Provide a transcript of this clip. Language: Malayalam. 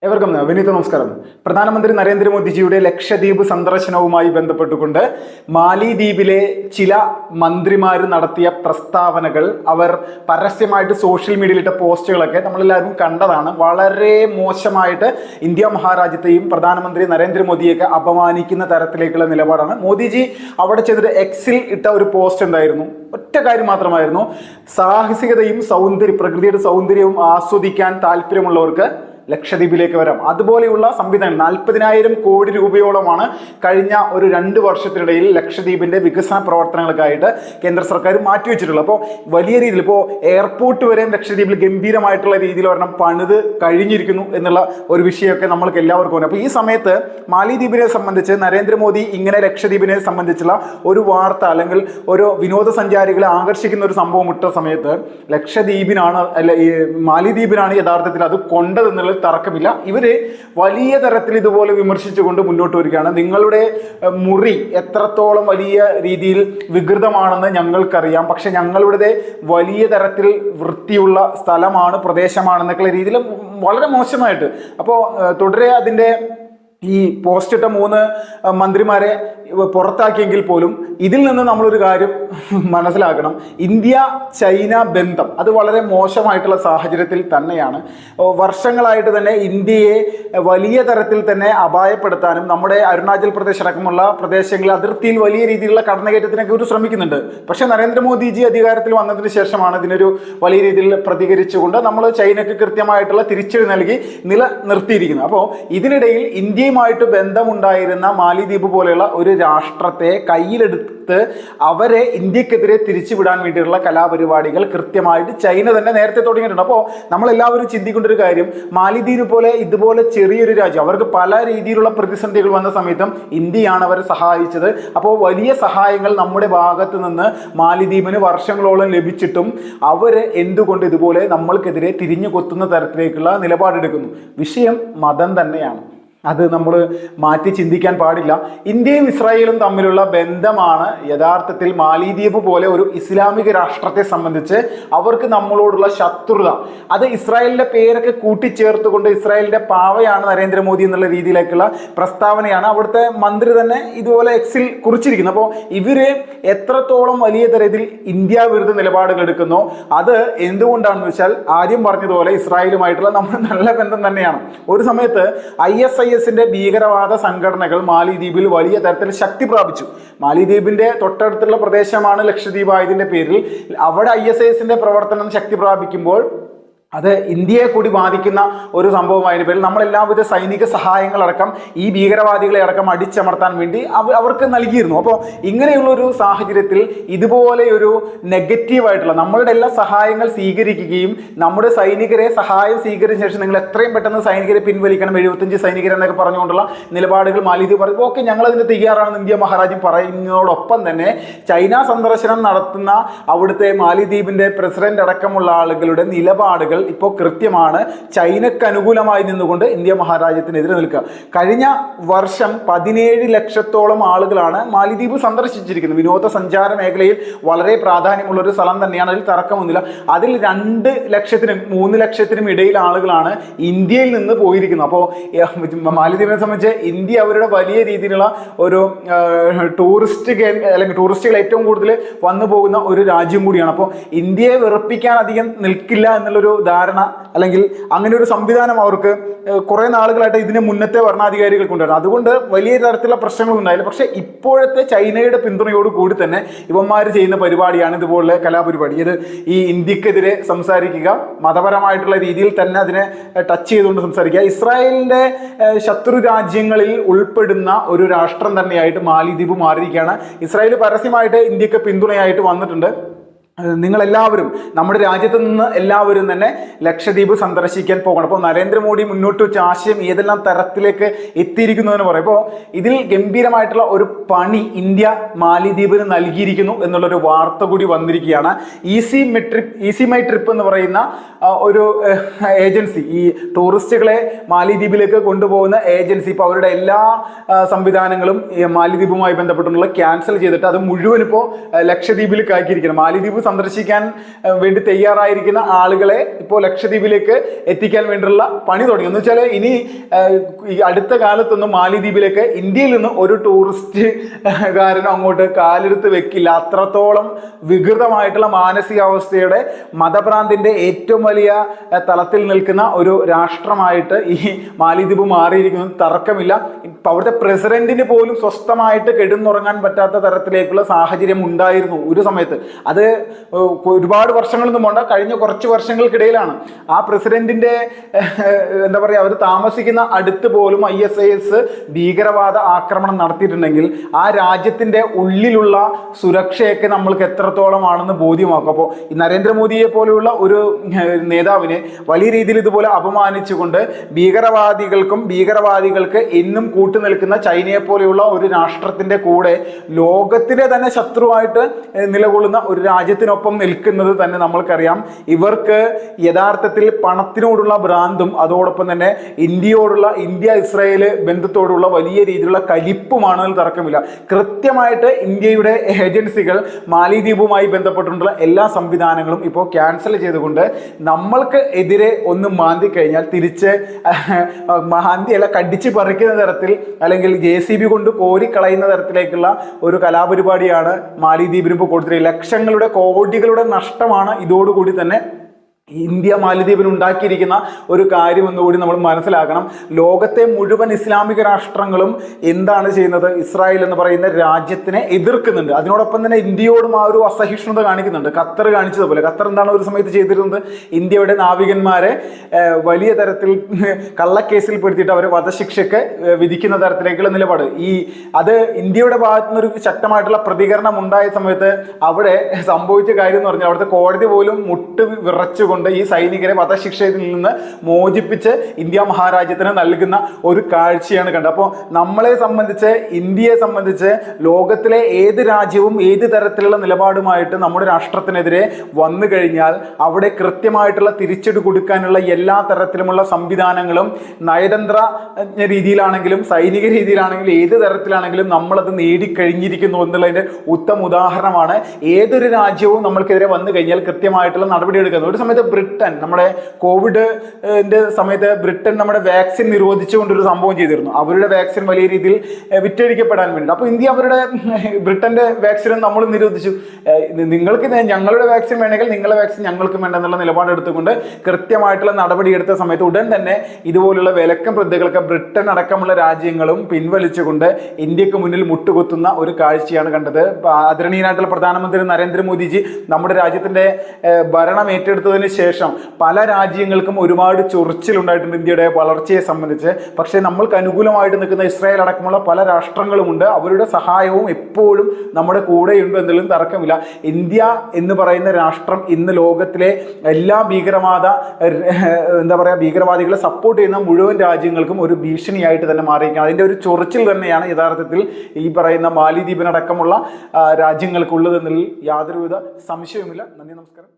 എവർക്കും വിനീത നമസ്കാരം. പ്രധാനമന്ത്രി നരേന്ദ്രമോദിജിയുടെ ലക്ഷദ്വീപ് സന്ദർശനവുമായി ബന്ധപ്പെട്ടുകൊണ്ട് മാലിദ്വീപിലെ ചില മന്ത്രിമാർ നടത്തിയ പ്രസ്താവനകൾ, അവർ പരസ്യമായിട്ട് സോഷ്യൽ മീഡിയയിലിട്ട പോസ്റ്റുകളൊക്കെ നമ്മളെല്ലാവരും കണ്ടതാണ്. വളരെ മോശമായിട്ട് ഇന്ത്യ മഹാരാജ്യത്തെയും പ്രധാനമന്ത്രി നരേന്ദ്രമോദിയൊക്കെ അപമാനിക്കുന്ന തരത്തിലേക്കുള്ള നിലപാടാണ്. മോദിജി അവിടെ ചെന്നിട്ട് എക്സിൽ ഇട്ട ഒരു പോസ്റ്റ് എന്തായിരുന്നു? ഒറ്റ കാര്യം മാത്രമായിരുന്നു: സാഹസികതയും പ്രകൃതിയുടെ സൗന്ദര്യവും ആസ്വദിക്കാൻ താല്പര്യമുള്ളവർക്ക് ലക്ഷദ്വീപിലേക്ക് വരാം. അതുപോലെയുള്ള സംവിധാനം 40,000 കോടി രൂപയോളമാണ് കഴിഞ്ഞ ഒരു 2 വർഷത്തിനിടയിൽ ലക്ഷദ്വീപിന്റെ വികസന പ്രവർത്തനങ്ങൾക്കായിട്ട് കേന്ദ്ര സർക്കാർ മാറ്റിവെച്ചിട്ടുള്ളത്. അപ്പോൾ വലിയ രീതിയിൽ ഇപ്പോൾ എയർപോർട്ട് വരെയും ലക്ഷദ്വീപിൽ ഗംഭീരമായിട്ടുള്ള രീതിയിൽ ഒരെണ്ണം പണിത് കഴിഞ്ഞിരിക്കുന്നു എന്നുള്ള ഒരു വിഷയമൊക്കെ നമ്മൾക്ക് എല്ലാവർക്കും ഉണ്ട്. അപ്പോൾ ഈ സമയത്ത് മാലിദ്വീപിനെ സംബന്ധിച്ച് നരേന്ദ്രമോദി ഇങ്ങനെ ലക്ഷദ്വീപിനെ സംബന്ധിച്ചുള്ള ഒരു വാർത്ത അല്ലെങ്കിൽ ഒരു വിനോദസഞ്ചാരികളെ ആകർഷിക്കുന്ന ഒരു സംഭവം ഇട്ട സമയത്ത് മാലിദ്വീപിനാണ് യഥാർത്ഥത്തിൽ അത് കൊണ്ടതെന്നുള്ള തർക്കമില്ല. ഇവര് വലിയ തരത്തിൽ ഇതുപോലെ വിമർശിച്ചുകൊണ്ട് മുന്നോട്ട് വരികയാണ്. നിങ്ങളുടെ മുറി എത്രത്തോളം വലിയ രീതിയിൽ വികൃതമാണെന്ന് ഞങ്ങൾക്കറിയാം, പക്ഷെ ഞങ്ങളുടെ വലിയ തരത്തിൽ വൃത്തിയുള്ള സ്ഥലമാണ്, പ്രദേശമാണെന്നൊക്കെയുള്ള രീതിയിൽ വളരെ മോശമായിട്ട്. അപ്പോൾ തുടരെ അതിൻ്റെ ഈ പോസ്റ്റിട്ട 3 മന്ത്രിമാരെ പുറത്താക്കിയെങ്കിൽ പോലും ഇതിൽ നിന്ന് നമ്മളൊരു കാര്യം മനസ്സിലാക്കണം: ഇന്ത്യ ചൈന ബന്ധം അത് വളരെ മോശമായിട്ടുള്ള സാഹചര്യത്തിൽ തന്നെയാണ്. വർഷങ്ങളായിട്ട് തന്നെ ഇന്ത്യയെ വലിയ തരത്തിൽ തന്നെ അപായപ്പെടുത്താനും നമ്മുടെ അരുണാചൽ പ്രദേശ് അടക്കമുള്ള പ്രദേശങ്ങളിൽ അതിർത്തിയിൽ വലിയ രീതിയിലുള്ള കടന്നുകയറ്റത്തിനൊക്കെ ഒരു ശ്രമിക്കുന്നുണ്ട്. പക്ഷേ നരേന്ദ്രമോദിജി അധികാരത്തിൽ വന്നതിന് ശേഷമാണ് ഇതിനൊരു വലിയ രീതിയിൽ പ്രതികരിച്ചുകൊണ്ട് നമ്മൾ ചൈനയ്ക്ക് കൃത്യമായിട്ടുള്ള തിരിച്ചടി നൽകി നിലനിർത്തിയിരിക്കുന്നത്. അപ്പോൾ ഇതിനിടയിൽ ഇന്ത്യയുമായിട്ട് ബന്ധമുണ്ടായിരുന്ന മാലിദ്വീപ് പോലെയുള്ള ഒരു രാഷ്ട്രത്തെ കയ്യിലെടുത്ത് അവരെ ഇന്ത്യക്കെതിരെ തിരിച്ചുവിടാൻ വേണ്ടിയിട്ടുള്ള കലാപരിപാടികൾ കൃത്യമായിട്ട് ചൈന തന്നെ നേരത്തെ തുടങ്ങിയിട്ടുണ്ട്. അപ്പോൾ നമ്മളെല്ലാവരും ചിന്തിക്കേണ്ട ഒരു കാര്യം, മാലിദ്വീപ് പോലെ ഇതുപോലെ ചെറിയൊരു രാജ്യം, അവർക്ക് പല രീതിയിലുള്ള പ്രതിസന്ധികൾ വന്ന സമയത്തും ഇന്ത്യയാണ് അവരെ സഹായിച്ചത്. അപ്പോൾ വലിയ സഹായങ്ങൾ നമ്മുടെ ഭാഗത്ത് നിന്ന് മാലിദ്വീപിന് വർഷങ്ങളോളം ലഭിച്ചിട്ടും അവർ എന്തുകൊണ്ട് ഇതുപോലെ നമ്മൾക്കെതിരെ തിരിഞ്ഞു കൊത്തുന്ന തരത്തിലേക്കുള്ള നിലപാടെടുക്കുന്നു? വിഷയം മതം തന്നെയാണ്. അത് നമ്മൾ മാറ്റി ചിന്തിക്കാൻ പാടില്ല. ഇന്ത്യയും ഇസ്രായേലും തമ്മിലുള്ള ബന്ധമാണ് യഥാർത്ഥത്തിൽ മാലിദ്വീപ് പോലെ ഒരു ഇസ്ലാമിക രാഷ്ട്രത്തെ സംബന്ധിച്ച് അവർക്ക് നമ്മളോടുള്ള ശത്രുത. അത് ഇസ്രായേലിൻ്റെ പേരൊക്കെ കൂട്ടിച്ചേർത്തുകൊണ്ട് ഇസ്രായേലിൻ്റെ പാവയാണ് നരേന്ദ്രമോദി എന്നുള്ള രീതിയിലേക്കുള്ള പ്രസ്താവനയാണ് അവിടുത്തെ മന്ത്രി തന്നെ ഇതുപോലെ എക്സിൽ കുറിച്ചിരിക്കുന്നത്. അപ്പോൾ ഇവര് എത്രത്തോളം വലിയ തരത്തിൽ ഇന്ത്യ വിരുദ്ധ നിലപാടുകൾ എടുക്കുന്നോ അത് എന്തുകൊണ്ടാണെന്ന് വെച്ചാൽ, ആദ്യം പറഞ്ഞതുപോലെ ഇസ്രായേലുമായിട്ടുള്ള നമ്മൾ നല്ല ബന്ധം തന്നെയാണ്. ഒരു സമയത്ത് ISIS-ന്റെ ഭീകരവാദ സംഘടനകൾ മാലിദ്വീപിൽ വലിയ തരത്തിൽ ശക്തി പ്രാപിച്ചു. മാലിദ്വീപിന്റെ തൊട്ടടുത്തുള്ള പ്രദേശമാണ് ലക്ഷദ്വീപ് ആയതിന്റെ പേരിൽ അവിടെ ISIS-ന്റെ പ്രവർത്തനം ശക്തി പ്രാപിക്കുമ്പോൾ അത് ഇന്ത്യയെ കൂടി ബാധിക്കുന്ന ഒരു സംഭവമായതിന് പേരിൽ നമ്മളെല്ലാവിധ സൈനിക സഹായങ്ങളടക്കം ഈ ഭീകരവാദികളെ അടക്കം അടിച്ചമർത്താൻ വേണ്ടി അവർക്ക് നൽകിയിരുന്നു. അപ്പോൾ ഇങ്ങനെയുള്ളൊരു സാഹചര്യത്തിൽ ഇതുപോലെ ഒരു നെഗറ്റീവായിട്ടുള്ള നമ്മളുടെ എല്ലാ സഹായങ്ങൾ സ്വീകരിക്കുകയും നമ്മുടെ സൈനികരെ സഹായം സ്വീകരിച്ച ശേഷം നിങ്ങൾ എത്രയും പെട്ടെന്ന് സൈനികരെ പിൻവലിക്കണം, 75 സൈനികരെ എന്നൊക്കെ പറഞ്ഞുകൊണ്ടുള്ള നിലപാടുകൾ മാലിദ്വീപ് പറയുമ്പോൾ ഓക്കെ ഞങ്ങളതിന് തയ്യാറാണെന്ന് ഇന്ത്യ മഹാരാജ്യം പറയുന്നതോടൊപ്പം തന്നെ ചൈന സന്ദർശനം നടത്തുന്ന അവിടുത്തെ മാലിദ്വീപിൻ്റെ പ്രസിഡന്റ് അടക്കമുള്ള ആളുകളുടെ നിലപാടുകൾ ഇപ്പോൾ കൃത്യമാണ്. ചൈനക്ക് അനുകൂലമായി നിന്നുകൊണ്ട് ഇന്ത്യ മഹാരാജ്യത്തിനെതിരെ നിൽക്കുക. കഴിഞ്ഞ വർഷം 17 ലക്ഷത്തോളം ആളുകളാണ് മാലിദ്വീപ് സന്ദർശിച്ചിരിക്കുന്നത്. വിനോദസഞ്ചാര മേഖലയിൽ വളരെ പ്രാധാന്യമുള്ള ഒരു സ്ഥലം തന്നെയാണ്, അതിൽ തർക്കമൊന്നുമില്ല. അതിൽ 2 ലക്ഷത്തിനും 3 ലക്ഷത്തിനും ഇടയിൽ ആളുകളാണ് ഇന്ത്യയിൽ നിന്ന് പോയിരിക്കുന്നത്. അപ്പോൾ മാലിദ്വീപിനെ സംബന്ധിച്ച് ഇന്ത്യ അവരുടെ വലിയ രീതിയിലുള്ള ഒരു ടൂറിസ്റ്റുകൾ ഏറ്റവും കൂടുതൽ വന്നു പോകുന്ന ഒരു രാജ്യം കൂടിയാണ്. അപ്പോൾ ഇന്ത്യയെ വെറുപ്പിക്കാൻ അധികം നിൽക്കില്ല എന്നുള്ളൊരു ധാരണ അല്ലെങ്കിൽ അങ്ങനെ ഒരു സംവിധാനം അവർക്ക് കുറേ നാളുകളായിട്ട് ഇതിന് മുന്നത്തെ ഭരണാധികാരികൾക്കുണ്ടായിരുന്നു. അതുകൊണ്ട് വലിയ തരത്തിലുള്ള പ്രശ്നങ്ങൾ ഉണ്ടായില്ല. പക്ഷേ ഇപ്പോഴത്തെ ചൈനയുടെ പിന്തുണയോട് കൂടി തന്നെ ഇവന്മാർ ചെയ്യുന്ന പരിപാടിയാണ് ഇതുപോലെ കലാപരിപാടി. ഇത് ഈ ഇന്ത്യക്കെതിരെ സംസാരിക്കുക, മതപരമായിട്ടുള്ള രീതിയിൽ തന്നെ അതിനെ ടച്ച് ചെയ്തുകൊണ്ട് സംസാരിക്കുക. ഇസ്രായേലിൻ്റെ ശത്രു രാജ്യങ്ങളിൽ ഉൾപ്പെടുന്ന ഒരു രാഷ്ട്രം തന്നെയായിട്ട് മാലിദ്വീപ് മാറിയിരിക്കുകയാണ്. ഇസ്രായേൽ പരസ്യമായിട്ട് ഇന്ത്യക്ക് പിന്തുണയായിട്ട് വന്നിട്ടുണ്ട്. നിങ്ങളെല്ലാവരും നമ്മുടെ രാജ്യത്ത് നിന്ന് എല്ലാവരും തന്നെ ലക്ഷദ്വീപ് സന്ദർശിക്കാൻ പോകണം. അപ്പോൾ നരേന്ദ്രമോദി മുന്നോട്ട് വെച്ച ആശയം ഏതെല്ലാം തരത്തിലേക്ക് എത്തിയിരിക്കുന്നതെന്ന് പറയും. അപ്പോൾ ഇതിൽ ഗംഭീരമായിട്ടുള്ള ഒരു ഇന്ത്യ മാലിദ്വീപിന് നൽകിയിരിക്കുന്നു എന്നുള്ളൊരു വാർത്ത കൂടി വന്നിരിക്കുകയാണ്. ഈസി മൈ ട്രിപ്പ് എന്ന് പറയുന്ന ഒരു ഏജൻസി, ഈ ടൂറിസ്റ്റുകളെ മാലിദ്വീപിലേക്ക് കൊണ്ടുപോകുന്ന ഏജൻസി ഇപ്പോൾ അവരുടെ എല്ലാ സംവിധാനങ്ങളും മാലിദ്വീപുമായി ബന്ധപ്പെട്ടുള്ള ക്യാൻസൽ ചെയ്തിട്ട് അത് മുഴുവൻ ഇപ്പോൾ ലക്ഷദ്വീപിലേക്ക് ആക്കിയിരിക്കണം. മാലിദ്വീപ് സന്ദർശിക്കാൻ വേണ്ടി തയ്യാറായിരിക്കുന്ന ആളുകളെ ഇപ്പോൾ ലക്ഷദ്വീപിലേക്ക് എത്തിക്കാൻ വേണ്ടിയുള്ള പണി തുടങ്ങി. എന്ന് വെച്ചാൽ ഇനി ഈ അടുത്ത കാലത്തൊന്നും മാലിദ്വീപിലേക്ക് ഇന്ത്യയിൽ നിന്ന് ഒരു ടൂറിസ്റ്റുകാരനും അങ്ങോട്ട് കാലെടുത്ത് വെക്കില്ല. അത്രത്തോളം വികൃതമായിട്ടുള്ള മാനസികാവസ്ഥയുടെ മതഭ്രാന്തിന്റെ ഏറ്റവും വലിയ തലത്തിൽ നിൽക്കുന്ന ഒരു രാഷ്ട്രമായിട്ട് ഈ മാലിദ്വീപ് മാറിയിരിക്കുന്നത് തർക്കമില്ല. ഇപ്പം അവിടുത്തെ പ്രസിഡന്റിന് പോലും സ്വസ്ഥമായിട്ട് കിടന്നുറങ്ങാൻ പറ്റാത്ത തരത്തിലേക്കുള്ള സാഹചര്യം ഉണ്ടായിരുന്നു ഒരു സമയത്ത്. അത് ഒരുപാട് വർഷങ്ങളൊന്നും വേണ്ട, കഴിഞ്ഞ കുറച്ച് വർഷങ്ങൾക്കിടയിലാണ്. ആ പ്രസിഡന്റിന്റെ എന്താ പറയുക, അവർ താമസിക്കുന്ന അടുത്ത് പോലും ISIS ഭീകരവാദ ആക്രമണം നടത്തിയിട്ടുണ്ടെങ്കിൽ ആ രാജ്യത്തിന്റെ ഉള്ളിലുള്ള സുരക്ഷയൊക്കെ നമ്മൾക്ക് എത്രത്തോളമാണെന്ന് ബോധ്യമാക്കും. അപ്പോൾ ഈ നരേന്ദ്രമോദിയെ പോലെയുള്ള ഒരു നേതാവിനെ വലിയ രീതിയിൽ ഇതുപോലെ അപമാനിച്ചുകൊണ്ട് ഭീകരവാദികൾക്ക് എന്നും കൂട്ടുനിൽക്കുന്ന ചൈനയെ പോലെയുള്ള ഒരു രാഷ്ട്രത്തിന്റെ കൂടെ ലോകത്തിലെ തന്നെ ശത്രുവായിട്ട് നിലകൊള്ളുന്ന ഒരു രാജ്യത്തിനൊപ്പം നിൽക്കുന്നത് തന്നെ നമ്മൾക്കറിയാം. ഇവർക്ക് യഥാർത്ഥത്തിൽ പണത്തിനോടുള്ള ഭ്രാന്തും അതോടൊപ്പം തന്നെ ഇന്ത്യ ഇസ്രായേൽ ബന്ധത്തോടുള്ള വലിയ രീതിയിലുള്ള കലിപ്പുമാണെന്ന് തർക്കമില്ല. കൃത്യമായിട്ട് ഇന്ത്യയുടെ ഏജൻസികൾ മാലിദ്വീപുമായി ബന്ധപ്പെട്ടുള്ള എല്ലാ സംവിധാനങ്ങളും ഇപ്പോൾ ക്യാൻസൽ ചെയ്തുകൊണ്ട് നമ്മൾക്ക് എതിരെ ഒന്ന് മാന്തി കഴിഞ്ഞാൽ തിരിച്ച് മാന്തിയല്ല കടിച്ച് പറിക്കുന്ന തരത്തിൽ അല്ലെങ്കിൽ JCB കൊണ്ട് കോരിക്കളയുന്ന തരത്തിലേക്കുള്ള ഒരു കലാപരിപാടിയാണ് മാലിദ്വീപിന് ഇപ്പോൾ കൊടുത്തിരിക്കുന്നത്. ലക്ഷങ്ങളുടെ കോടികളുടെ നഷ്ടമാണ് ഇതോടുകൂടി തന്നെ ഇന്ത്യ മാലിദ്വീപിന് ഉണ്ടാക്കിയിരിക്കുന്ന ഒരു കാര്യം എന്നുകൂടി നമ്മൾ മനസ്സിലാക്കണം. ലോകത്തെ മുഴുവൻ ഇസ്ലാമിക രാഷ്ട്രങ്ങളും എന്താണ് ചെയ്യുന്നത്? ഇസ്രായേൽ എന്ന് പറയുന്ന രാജ്യത്തിനെ എതിർക്കുന്നുണ്ട്. അതിനോടൊപ്പം തന്നെ ഇന്ത്യയോടും ആ ഒരു അസഹിഷ്ണുത കാണിക്കുന്നുണ്ട്. ഖത്തർ കാണിച്ചതുപോലെ. ഖത്തർ എന്താണ് ഒരു സമയത്ത് ചെയ്തിരുന്നത്? ഇന്ത്യയുടെ നാവികന്മാരെ വലിയ തരത്തിൽ കള്ളക്കേസിൽ പെടുത്തിയിട്ട് അവരെ വധശിക്ഷയ്ക്ക് വിധിക്കുന്ന തരത്തിലേക്കുള്ള നിലപാട്. അത് ഇന്ത്യയുടെ ഭാഗത്തു നിന്നൊരു ശക്തമായിട്ടുള്ള പ്രതികരണം ഉണ്ടായ സമയത്ത് അവിടെ സംഭവിച്ച കാര്യം എന്ന് പറഞ്ഞാൽ അവിടുത്തെ കോടതി പോലും മുട്ട് വിറച്ചുകൊണ്ട് ഈ സൈനികരെ വധശിക്ഷയിൽ നിന്ന് മോചിപ്പിച്ച് ഇന്ത്യ മഹാരാജ്യത്തിന് നൽകുന്ന ഒരു കാഴ്ചയാണ് കണ്ടത്. അപ്പോൾ നമ്മളെ സംബന്ധിച്ച്, ഇന്ത്യയെ സംബന്ധിച്ച് ലോകത്തിലെ ഏത് രാജ്യവും ഏത് തരത്തിലുള്ള നിലപാടുമായിട്ട് നമ്മുടെ രാഷ്ട്രത്തിനെതിരെ വന്നു കഴിഞ്ഞാൽ അവിടെ കൃത്യമായിട്ടുള്ള തിരിച്ചടി കൊടുക്കാനുള്ള എല്ലാ തരത്തിലുമുള്ള സംവിധാനങ്ങളും നയതന്ത്ര രീതിയിലാണെങ്കിലും സൈനിക രീതിയിലാണെങ്കിലും ഏത് തരത്തിലാണെങ്കിലും നമ്മളത് നേടിക്കഴിഞ്ഞിരിക്കുന്നു എന്നുള്ളതിൻ്റെ ഉത്തമ ഉദാഹരണമാണ്. ഏതൊരു രാജ്യവും നമ്മൾക്കെതിരെ വന്നു കഴിഞ്ഞാൽ കൃത്യമായിട്ടുള്ള നടപടി എടുക്കുന്നത്. ഒരു സമയത്ത് ബ്രിട്ടൻ, നമ്മുടെ കോവിഡിന്റെ സമയത്ത് ബ്രിട്ടൻ നമ്മുടെ വാക്സിൻ നിരോധിച്ചുകൊണ്ടൊരു സംഭവം ചെയ്തിരുന്നു. അവരുടെ വാക്സിൻ വലിയ രീതിയിൽ വിറ്റഴിക്കപ്പെടാൻ വേണ്ടി. അപ്പോൾ ഇന്ത്യ ബ്രിട്ടന്റെ വാക്സിനും നമ്മൾ നിരോധിച്ചു. നിങ്ങൾക്ക് ഞങ്ങളുടെ വാക്സിൻ വേണമെങ്കിൽ നിങ്ങളുടെ വാക്സിൻ ഞങ്ങൾക്കും വേണ്ടെന്നുള്ള നിലപാടെടുത്തുകൊണ്ട് കൃത്യമായിട്ടുള്ള നടപടി എടുത്ത സമയത്ത് ഉടൻ തന്നെ ഇതുപോലുള്ള വിലക്കം പ്രതികളൊക്കെ ബ്രിട്ടൻ അടക്കമുള്ള രാജ്യങ്ങളും പിൻവലിച്ചുകൊണ്ട് ഇന്ത്യക്ക് മുന്നിൽ മുട്ടുകുത്തുന്ന ഒരു കാഴ്ചയാണ് കണ്ടത്. ആദരണീയനായിട്ടുള്ള പ്രധാനമന്ത്രി നരേന്ദ്രമോദിജി നമ്മുടെ രാജ്യത്തിന്റെ ഭരണം ഏറ്റെടുത്തതിന് ശേഷം പല രാജ്യങ്ങൾക്കും ഒരുപാട് ചൊറിച്ചിലുണ്ടായിട്ടുണ്ട് ഇന്ത്യയുടെ വളർച്ചയെ സംബന്ധിച്ച്. പക്ഷേ നമ്മൾക്ക് അനുകൂലമായിട്ട് നിൽക്കുന്ന ഇസ്രായേൽ അടക്കമുള്ള പല രാഷ്ട്രങ്ങളുമുണ്ട്. അവരുടെ സഹായവും എപ്പോഴും നമ്മുടെ കൂടെയുണ്ട് എന്നതിലും തർക്കമില്ല. ഇന്ത്യ എന്ന് പറയുന്ന രാഷ്ട്രം ഇന്ന് ലോകത്തിലെ എല്ലാ ഭീകരവാദികളെ സപ്പോർട്ട് ചെയ്യുന്ന മുഴുവൻ രാജ്യങ്ങൾക്കും ഒരു ഭീഷണിയായിട്ട് തന്നെ മാറിയിരിക്കുകയാണ്. അതിൻ്റെ ഒരു ചൊറിച്ചിൽ തന്നെയാണ് യഥാർത്ഥത്തിൽ ഈ പറയുന്ന മാലിദ്വീപിനടക്കമുള്ള രാജ്യങ്ങൾക്കുള്ളതെന്നതിൽ യാതൊരുവിധ സംശയവുമില്ല. നന്ദി, നമസ്കാരം.